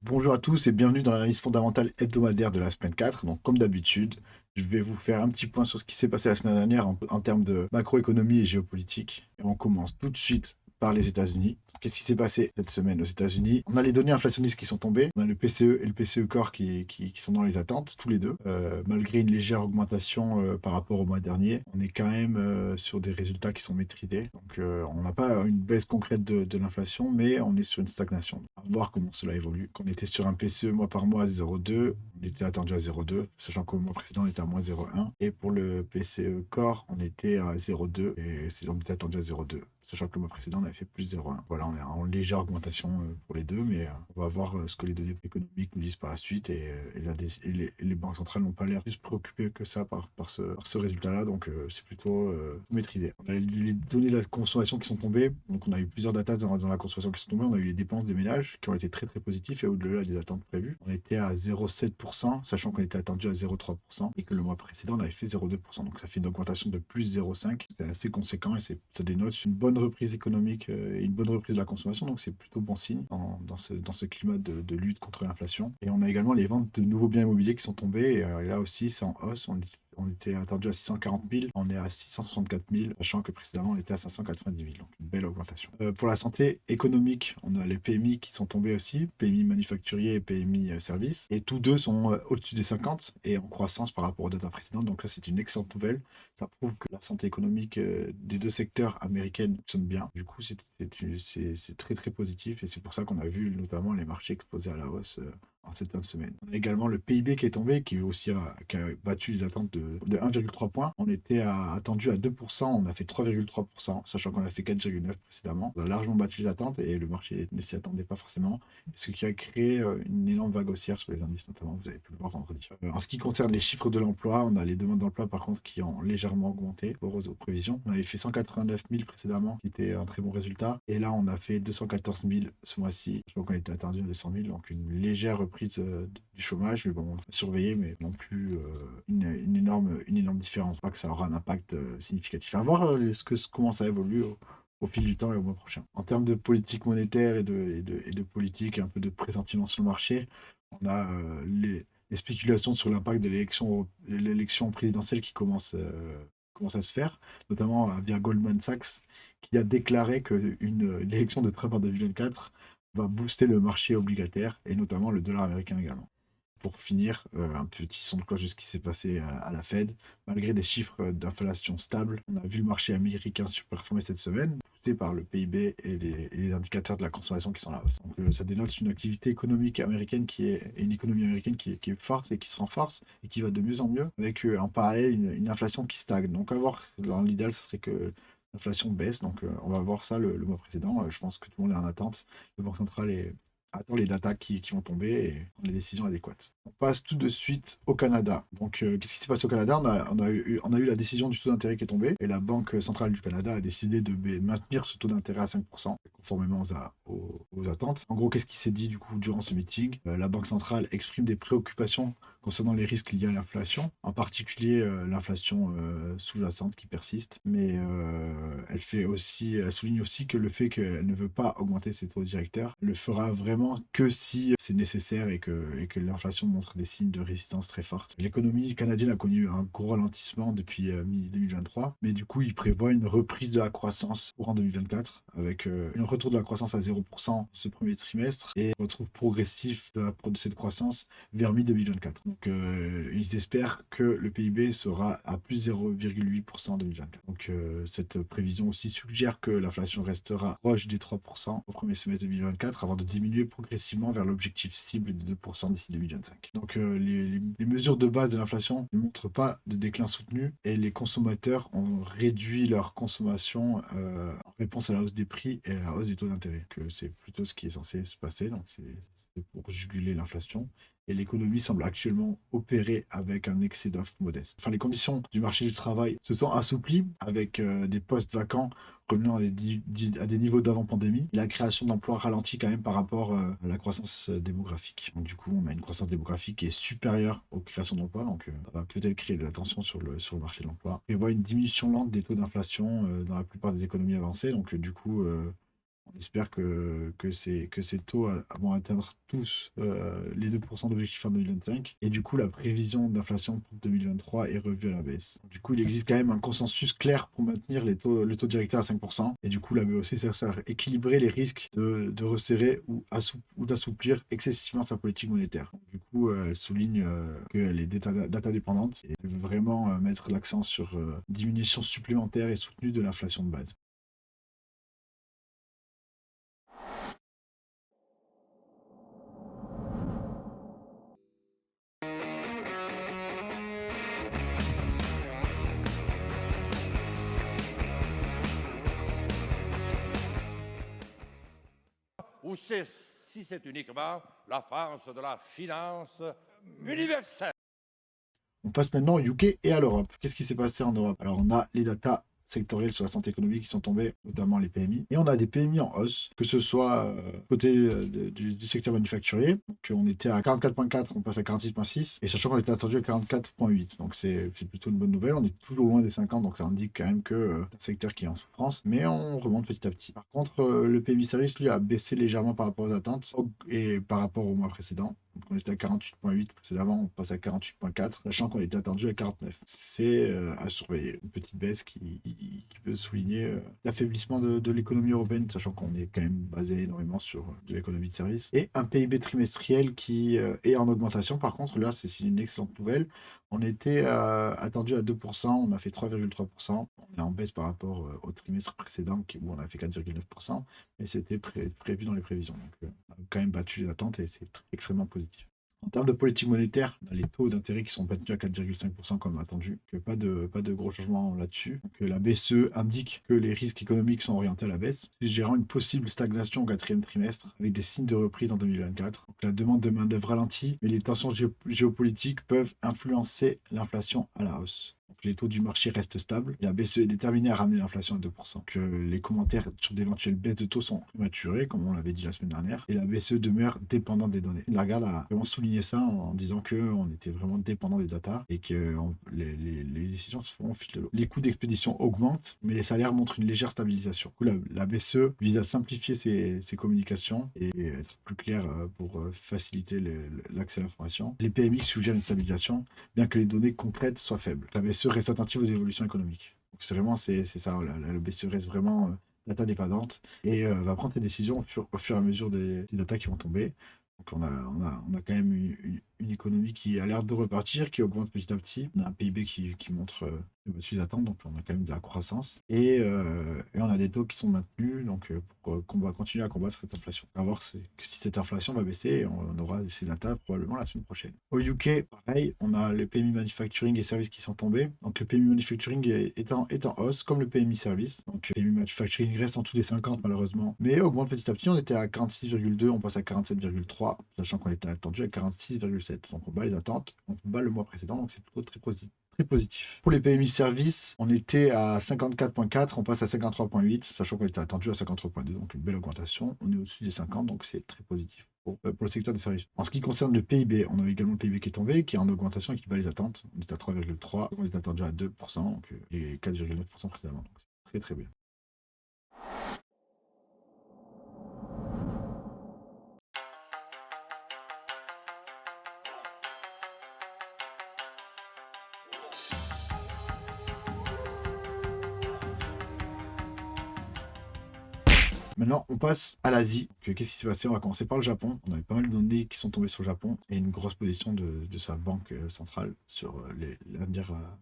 Bonjour à tous et bienvenue dans l'analyse fondamentale hebdomadaire de la semaine 4. Donc, comme d'habitude, je vais vous faire un petit point sur ce qui s'est passé la semaine dernière en termes de macroéconomie et géopolitique. Et on commence tout de suite par les États-Unis. Qu'est-ce qui s'est passé cette semaine aux États-Unis? On a les données inflationnistes qui sont tombées. On a le PCE et le PCE Core qui sont dans les attentes, tous les deux. Malgré une légère augmentation par rapport au mois dernier, on est quand même sur des résultats qui sont maîtrisés. Donc, on n'a pas une baisse concrète de l'inflation, mais on est sur une stagnation. À voir comment cela évolue. Quand on était sur un PCE mois par mois à 0,2, on était attendu à 0,2, sachant qu'au mois précédent, on était à moins 0,1. Et pour le PCE Core, on était à 0,2 et on était attendu à 0,2, sachant que le mois précédent, on avait fait plus 0,1. Voilà, on est en légère augmentation pour les deux, mais on va voir ce que les données économiques nous disent par la suite. Les banques centrales n'ont pas l'air plus préoccupées que ça par ce résultat-là, donc c'est plutôt maîtrisé. On a les données de la consommation qui sont tombées, donc on a eu plusieurs datas dans la consommation qui sont tombées. On a eu les dépenses des ménages qui ont été très très positives et au-delà des attentes prévues. On était à 0,7%, sachant qu'on était attendu à 0,3% et que le mois précédent, on avait fait 0,2%. Donc ça fait une augmentation de plus 0,5. C'est assez conséquent et ça dénote une bonne reprise économique et une bonne reprise de la consommation. Donc c'est plutôt bon signe dans ce climat de lutte contre l'inflation. Et on a également les ventes de nouveaux biens immobiliers qui sont tombés. Et là aussi, c'est en hausse. On était attendu à 640 000, on est à 664 000, sachant que précédemment on était à 590 000, donc une belle augmentation. Pour la santé économique, on a les PMI qui sont tombés aussi, PMI manufacturier et PMI service, et tous deux sont au-dessus des 50 et en croissance par rapport aux datas précédentes, donc là c'est une excellente nouvelle. Ça prouve que la santé économique des deux secteurs américains fonctionne bien. Du coup, c'est très très positif et c'est pour ça qu'on a vu notamment les marchés exposés à la hausse en cette fin de semaine. On a également le PIB qui est tombé, qui a battu les attentes de 1,3 points. On était attendu à 2%, on a fait 3,3%, sachant qu'on a fait 4,9 précédemment. On a largement battu les attentes et le marché ne s'y attendait pas forcément, ce qui a créé une énorme vague haussière sur les indices notamment, vous avez pu le voir vendredi. En ce qui concerne les chiffres de l'emploi, on a les demandes d'emploi par contre qui ont légèrement augmenté aux prévisions. On avait fait 189 000 précédemment, qui était un très bon résultat, et là on a fait 214 000 ce mois-ci, je crois qu'on était attendu à 200 000, donc une légère reprise du chômage, mais bon, surveiller, mais non plus une énorme différence. Pas que ça aura un impact significatif. À voir comment ça évolue au fil du temps et au mois prochain. En termes de politique monétaire et de politique, un peu de pressentiment sur le marché, on a les spéculations sur l'impact de l'élection présidentielle qui commence à se faire, notamment via Goldman Sachs, qui a déclaré que l'élection de Trump en 2024 va booster le marché obligataire et notamment le dollar américain également. Pour finir, un petit son de cloche de ce qui s'est passé à la Fed. Malgré des chiffres d'inflation stables, on a vu le marché américain surperformer cette semaine, poussé par le PIB et les indicateurs de la consommation qui sont à la hausse. Donc ça dénote une activité économique américaine et une économie américaine qui est forte et qui se renforce et qui va de mieux en mieux, avec en parallèle une inflation qui stagne. Donc à voir, dans l'idéal, ce serait que l'inflation baisse. Donc on va voir ça le mois précédent. Je pense que tout le monde est en attente. Le Banque centrale attend les datas qui vont tomber et prendre les décisions adéquates. On passe tout de suite au Canada. Donc, qu'est-ce qui s'est passé au Canada? On a eu la décision du taux d'intérêt qui est tombée et la Banque centrale du Canada a décidé de maintenir ce taux d'intérêt à 5%, conformément aux attentes. En gros, qu'est-ce qui s'est dit du coup durant ce meeting? La Banque centrale exprime des préoccupations concernant les risques liés à l'inflation, en particulier l'inflation sous-jacente qui persiste, mais elle souligne aussi que le fait qu'elle ne veut pas augmenter ses taux directeurs le fera vraiment que si c'est nécessaire et que l'inflation montre des signes de résistance très fortes. L'économie canadienne a connu un gros ralentissement depuis mi-2023, mais du coup, il prévoit une reprise de la croissance courant 2024 avec un retour de la croissance à 0% ce premier trimestre et un retrouve progressif de cette croissance vers mi-2024. Donc, ils espèrent que le PIB sera à plus 0,8% en 2024. Donc, cette prévision aussi suggère que l'inflation restera proche des 3% au premier semestre 2024 avant de diminuer progressivement vers l'objectif cible des 2% d'ici 2025. Donc, les mesures de base de l'inflation ne montrent pas de déclin soutenu et les consommateurs ont réduit leur consommation en réponse à la hausse des prix et à la hausse des taux d'intérêt. Que c'est plutôt ce qui est censé se passer, donc c'est pour juguler l'inflation et l'économie semble actuellement opérer avec un excès d'offres modeste. Enfin, les conditions du marché du travail se sont assouplies avec des postes vacants revenant à des niveaux d'avant-pandémie. La création d'emplois ralentit quand même par rapport à la croissance démographique. Donc, du coup, on a une croissance démographique qui est supérieure aux créations d'emplois, donc ça va peut-être créer de la tension sur le marché de l'emploi. On voit une diminution lente des taux d'inflation dans la plupart des économies avancées, donc du coup, On espère que ces taux vont atteindre tous les 2% d'objectif en 2025. Et du coup, la prévision d'inflation pour 2023 est revue à la baisse. Du coup, il existe quand même un consensus clair pour maintenir le taux directeur à 5%. Et du coup, la BOC cherche à équilibrer les risques de resserrer ou d'assouplir excessivement sa politique monétaire. Du coup, elle souligne qu'elle est data dépendante et elle veut vraiment mettre l'accent sur diminution supplémentaire et soutenue de l'inflation de base. Ou si c'est uniquement la France de la finance universelle. On passe maintenant au UK et à l'Europe. Qu'est-ce qui s'est passé en Europe? Alors, on a les datas sectorielles sur la santé économique qui sont tombées, notamment les PMI. Et on a des PMI en hausse, que ce soit côté du secteur manufacturier. Donc, on était à 44,4, on passe à 46,6. Et sachant qu'on était attendu à 44,8. Donc, c'est plutôt une bonne nouvelle. On est toujours loin des 50, donc ça indique quand même que c'est un secteur qui est en souffrance. Mais on remonte petit à petit. Par contre, le PMI service, lui, a baissé légèrement par rapport aux attentes et par rapport au mois précédent. Donc on était à 48,8 précédemment, on passe à 48,4, sachant qu'on était attendu à 49. C'est à surveiller. Une petite baisse qui peut souligner l'affaiblissement de l'économie européenne, sachant qu'on est quand même basé énormément sur de l'économie de service. Et un PIB trimestriel qui est en augmentation. Par contre, là, c'est une excellente nouvelle. On était attendu à 2%, on a fait 3,3%. On est en baisse par rapport au trimestre précédent où on a fait 4,9%, mais c'était prévu dans les prévisions. Donc, on a quand même battu les attentes et c'est extrêmement positif. En termes de politique monétaire, on a les taux d'intérêt qui sont maintenus à 4,5% comme attendu, que pas de gros changements là-dessus. Donc, la BCE indique que les risques économiques sont orientés à la baisse, suggérant une possible stagnation au quatrième trimestre, avec des signes de reprise en 2024. Donc, la demande de main-d'œuvre ralentit, mais les tensions géopolitiques peuvent influencer l'inflation à la hausse. Donc, les taux du marché restent stables. La BCE est déterminée à ramener l'inflation à 2%. Que les commentaires sur d'éventuelles baisses de taux sont prématurés, comme on l'avait dit la semaine dernière. Et la BCE demeure dépendante des données. Lagarde a vraiment souligné ça en disant qu'on était vraiment dépendant des data et que les décisions se feront au fil de l'eau. Les coûts d'expédition augmentent, mais les salaires montrent une légère stabilisation. Du coup, la BCE vise à simplifier ses communications et être plus clair pour faciliter l'accès à l'information. Les PMI suggèrent une stabilisation, bien que les données concrètes soient faibles. La BCE reste attentive aux évolutions économiques. Donc c'est ça, la BCE reste vraiment data dépendante et va prendre ses décisions au fur et à mesure des datas qui vont tomber. Donc on a quand même une économie qui a l'air de repartir, qui augmente petit à petit. On a un PIB qui montre au-dessus des attentes, donc on a quand même de la croissance. Et on a des taux qui sont maintenus, donc pour qu'on va continuer à combattre cette inflation. On va voir que si cette inflation va baisser, on aura ces datas probablement la semaine prochaine. Au UK, pareil, on a le PMI manufacturing et services qui sont tombés. Donc le PMI manufacturing est en hausse, comme le PMI service. Donc le PMI manufacturing reste en dessous des 50 malheureusement, mais augmente petit à petit. On était à 46,2, on passe à 47,3, sachant qu'on était attendu à 46,7. Donc on bat les attentes, on bat le mois précédent, donc c'est plutôt très positif. Pour les PMI services, on était à 54,4, on passe à 53,8, sachant qu'on était attendu à 53,2, donc une belle augmentation. On est au-dessus des 50, donc c'est très positif pour le secteur des services. En ce qui concerne le PIB, on a également le PIB qui est tombé, qui est en augmentation et qui bat les attentes. On est à 3,3, on est attendu à 2%, donc, et 4,9% précédemment. Donc c'est très très bien. Maintenant, on passe à l'Asie. Qu'est-ce qui s'est passé? On va commencer par le Japon. On avait pas mal de données qui sont tombées sur le Japon et une grosse position de sa banque centrale sur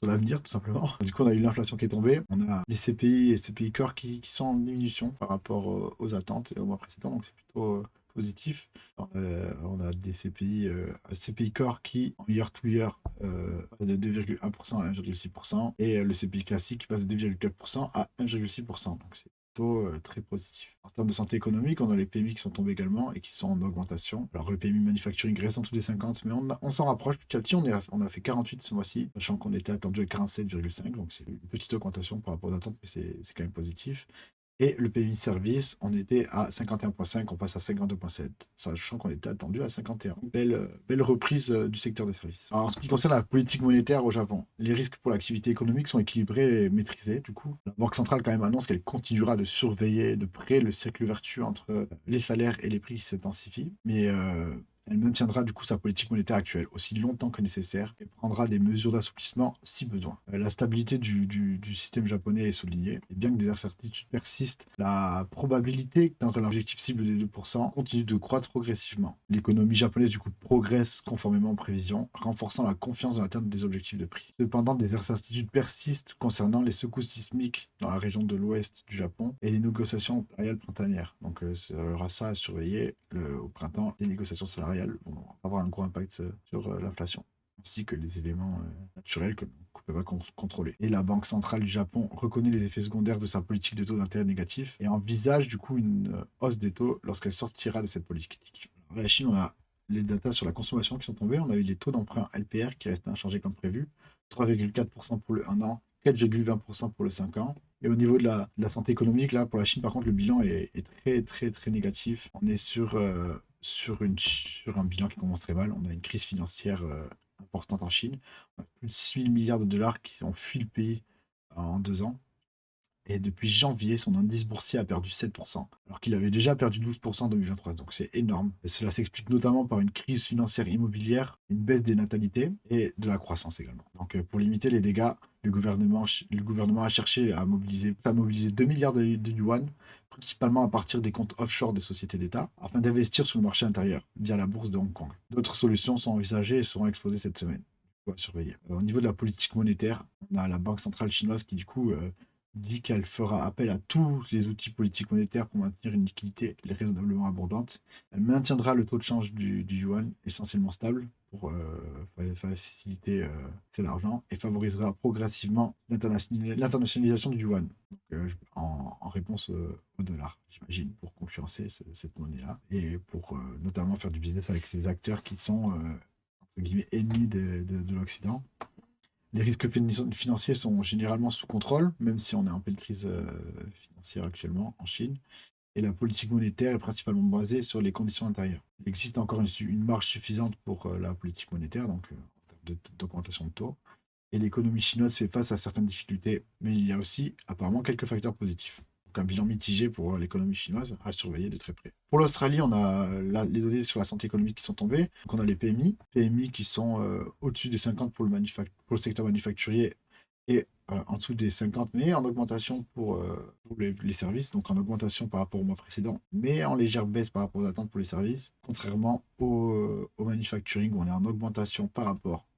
l'avenir, tout simplement. Du coup, on a eu l'inflation qui est tombée. On a les CPI et CPI Core qui sont en diminution par rapport aux attentes et au mois précédent. Donc, c'est plutôt positif. On a des CPI Core qui, en year to year, passe de 2,1% à 1,6%. Et le CPI classique qui passe de 2,4% à 1,6%. Donc, c'est très positif. En termes de santé économique, on a les PMI qui sont tombés également et qui sont en augmentation. Alors le PMI manufacturing reste en dessous des 50, mais on s'en rapproche petit à petit. On a fait 48 ce mois-ci, sachant qu'on était attendu à 47,5, donc c'est une petite augmentation par rapport aux attentes, mais c'est quand même positif. Et le PMI service, on était à 51,5, on passe à 52,7, sachant qu'on était attendu à 51. Belle reprise du secteur des services. Alors, en ce qui concerne la politique monétaire au Japon, les risques pour l'activité économique sont équilibrés et maîtrisés, du coup. La Banque centrale, quand même, annonce qu'elle continuera de surveiller de près le cercle vertueux entre les salaires et les prix qui s'intensifient. Mais elle maintiendra du coup sa politique monétaire actuelle aussi longtemps que nécessaire et prendra des mesures d'assouplissement si besoin. La stabilité du système japonais est soulignée et bien que des incertitudes persistent, la probabilité d'atteindre l'objectif cible des 2% continue de croître progressivement. L'économie japonaise du coup progresse conformément aux prévisions, renforçant la confiance dans l'atteinte des objectifs de prix. Cependant, des incertitudes persistent concernant les secousses sismiques dans la région de l'ouest du Japon et les négociations salariales printanières. Donc, il y aura ça à surveiller au printemps, les négociations salariales vont avoir un gros impact sur l'inflation, ainsi que les éléments naturels qu'on ne peut pas contrôler. Et la Banque centrale du Japon reconnaît les effets secondaires de sa politique de taux d'intérêt négatif et envisage du coup une hausse des taux lorsqu'elle sortira de cette politique. Alors, la Chine, on a les datas sur la consommation qui sont tombées. On a eu les taux d'emprunt LPR qui restent inchangés comme prévu, 3,4% pour le 1 an, 4,20% pour le 5 ans. Et au niveau de la santé économique, là, pour la Chine, par contre, le bilan est très, très, très négatif. On est sur un bilan qui commence très mal. On a une crise financière importante en Chine. On a plus de 6 000 milliards de dollars qui ont fui le pays en 2 ans. Et depuis janvier, son indice boursier a perdu 7%, alors qu'il avait déjà perdu 12% en 2023. Donc c'est énorme. Et cela s'explique notamment par une crise financière immobilière, une baisse des natalités et de la croissance également. Donc pour limiter les dégâts, le gouvernement a cherché à mobiliser 2 milliards de yuan, principalement à partir des comptes offshore des sociétés d'État, afin d'investir sur le marché intérieur via la bourse de Hong Kong. D'autres solutions sont envisagées et seront exposées cette semaine. On va surveiller. Au niveau de la politique monétaire, on a la Banque centrale chinoise qui du coup dit qu'elle fera appel à tous les outils politiques monétaires pour maintenir une liquidité raisonnablement abondante. Elle maintiendra le taux de change du yuan essentiellement stable pour faciliter l'argent et favorisera progressivement l'internationalisation du yuan en réponse au dollar, j'imagine, pour concurrencer cette monnaie-là et pour notamment faire du business avec ces acteurs qui sont entre guillemets ennemis de l'Occident. Les risques financiers sont généralement sous contrôle, même si on est en pleine crise financière actuellement en Chine. Et la politique monétaire est principalement basée sur les conditions intérieures. Il existe encore une marge suffisante pour la politique monétaire, donc en termes d'augmentation de taux. Et l'économie chinoise fait face à certaines difficultés, mais il y a aussi apparemment quelques facteurs positifs. Donc un bilan mitigé pour l'économie chinoise à surveiller de très près. Pour l'Australie, on a les données sur la santé économique qui sont tombées. Donc on a les PMI qui sont au-dessus des 50 pour le secteur manufacturier et en dessous des 50, mais en augmentation pour les services, donc en augmentation par rapport au mois précédent, mais en légère baisse par rapport aux attentes pour les services, contrairement au manufacturing où on est en augmentation par rapport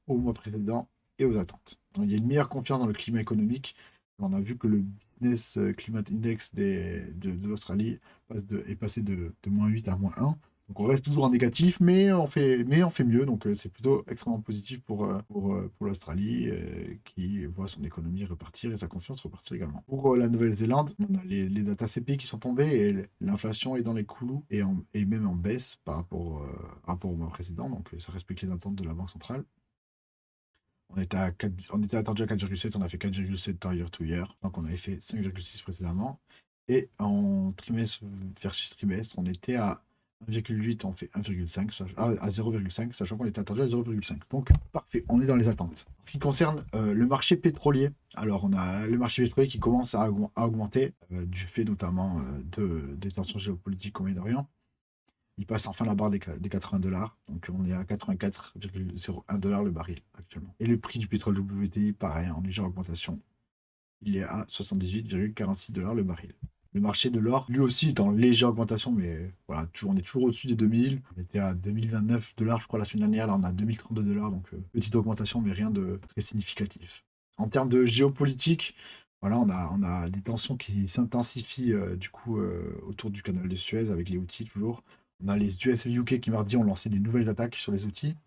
au mois précédent et aux attentes. Il y a une meilleure confiance dans le climat économique. On a vu que le Business Climate Index de l'Australie est passé de -8 à -1. Donc on reste toujours en négatif, mais on fait mieux. Donc c'est plutôt extrêmement positif pour l'Australie qui voit son économie repartir et sa confiance repartir également. Pour la Nouvelle-Zélande, on a les datas CPI qui sont tombées et l'inflation est dans les clous et même en baisse par rapport au mois précédent. Donc ça respecte les attentes de la Banque centrale. On était attendu à 4,7, on a fait 4,7 year to year, donc on avait fait 5,6 précédemment. Et en trimestre versus trimestre, on était à 1,8, on fait 1,5, à 0,5, sachant qu'on était attendu à 0,5. Donc parfait, on est dans les attentes. En ce qui concerne le marché pétrolier, alors on a le marché pétrolier qui commence à augmenter, du fait notamment des tensions géopolitiques au Moyen-Orient. Il passe enfin la barre des 80 dollars. Donc on est à 84,01 dollars le baril actuellement. Et le prix du pétrole WTI, pareil, en légère augmentation. Il est à 78,46 dollars le baril. Le marché de l'or, lui aussi, est en légère augmentation, mais voilà, on est toujours au-dessus des 2000. On était à 2029 dollars, je crois, la semaine dernière. Là, on a 2032 dollars, donc petite augmentation, mais rien de très significatif. En termes de géopolitique, voilà, on a des tensions qui s'intensifient du coup autour du canal de Suez avec les Houthis toujours. On a les US et les UK qui mardi ont lancé des nouvelles attaques sur les outils.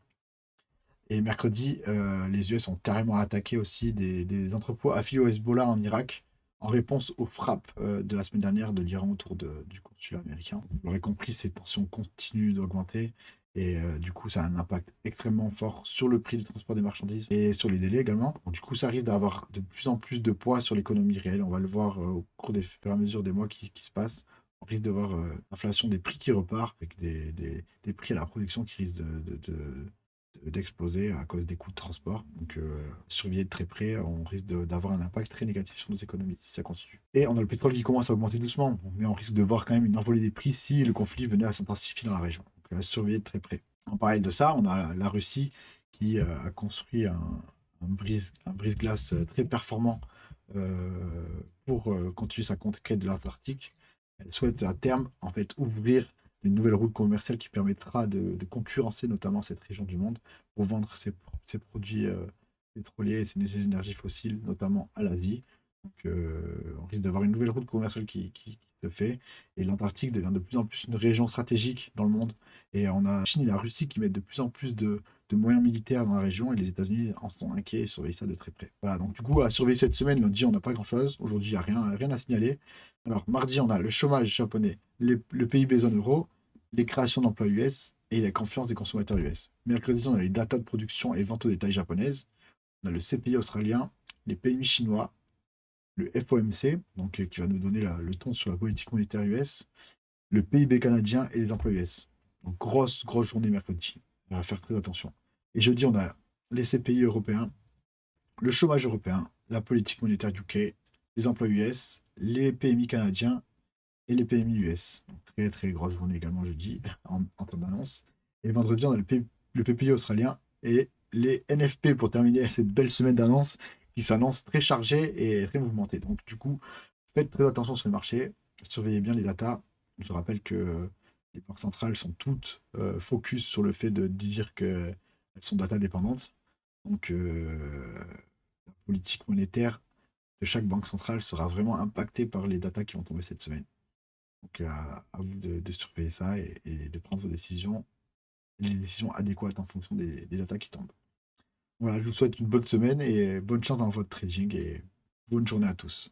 Et mercredi, les US ont carrément attaqué aussi des entrepôts affiliés au Hezbollah en Irak en réponse aux frappes de la semaine dernière de l'Iran autour du consulat américain. Vous l'aurez compris, ces tensions continuent d'augmenter Et du coup, ça a un impact extrêmement fort sur le prix du transport des marchandises et sur les délais également. Donc, du coup, ça risque d'avoir de plus en plus de poids sur l'économie réelle. On va le voir au cours des fur et à mesure des mois qui se passent. On risque de voir l'inflation des prix qui repart, avec des prix à la production qui risquent d'exploser à cause des coûts de transport. Donc, surveiller de très près, on risque d'avoir un impact très négatif sur nos économies si ça continue. Et on a le pétrole qui commence à augmenter doucement, mais on risque de voir quand même une envolée des prix si le conflit venait à s'intensifier dans la région. Donc, à surveiller de très près. En parallèle de ça, on a la Russie qui a construit un brise-glace très performant pour continuer sa conquête de l'Antarctique. Elle souhaite à terme en fait ouvrir une nouvelle route commerciale qui permettra de concurrencer notamment cette région du monde pour vendre ses produits pétroliers et ses énergies fossiles, notamment à l'Asie. Donc, on risque d'avoir une nouvelle route commerciale qui se fait. Et l'Antarctique devient de plus en plus une région stratégique dans le monde. Et on a la Chine et la Russie qui mettent de plus en plus de moyens militaires dans la région. Et les États-Unis en sont inquiets et surveillent ça de très près. Voilà, donc du coup, à surveiller cette semaine, lundi, on n'a pas grand-chose. Aujourd'hui, il n'y a rien à signaler. Alors, mardi, on a le chômage japonais, le PIB zone euro, les créations d'emplois US et la confiance des consommateurs US. Mercredi, on a les datas de production et vente au détail japonaises. On a le CPI australien, les PMI chinois, le FOMC, donc qui va nous donner le ton sur la politique monétaire US, le PIB canadien et les emplois US. Donc grosse journée mercredi. On va faire très attention. Et jeudi, on a les CPI européens, le chômage européen, la politique monétaire UK, les emplois US, les PMI canadiens et les PMI US. Donc très grosse journée également jeudi en termes d'annonce. Et vendredi, on a le PPI australien et les NFP pour terminer cette belle semaine d'annonces qui s'annonce très chargée et très mouvementée. Donc du coup, faites très attention sur les marchés, surveillez bien les datas. Je rappelle que les banques centrales sont toutes focus sur le fait de dire qu'elles sont data dépendantes. Donc la politique monétaire de chaque banque centrale sera vraiment impactée par les datas qui vont tomber cette semaine. Donc à vous de surveiller ça et de prendre vos décisions, les décisions adéquates en fonction des datas qui tombent. Voilà, je vous souhaite une bonne semaine et bonne chance dans votre trading et bonne journée à tous.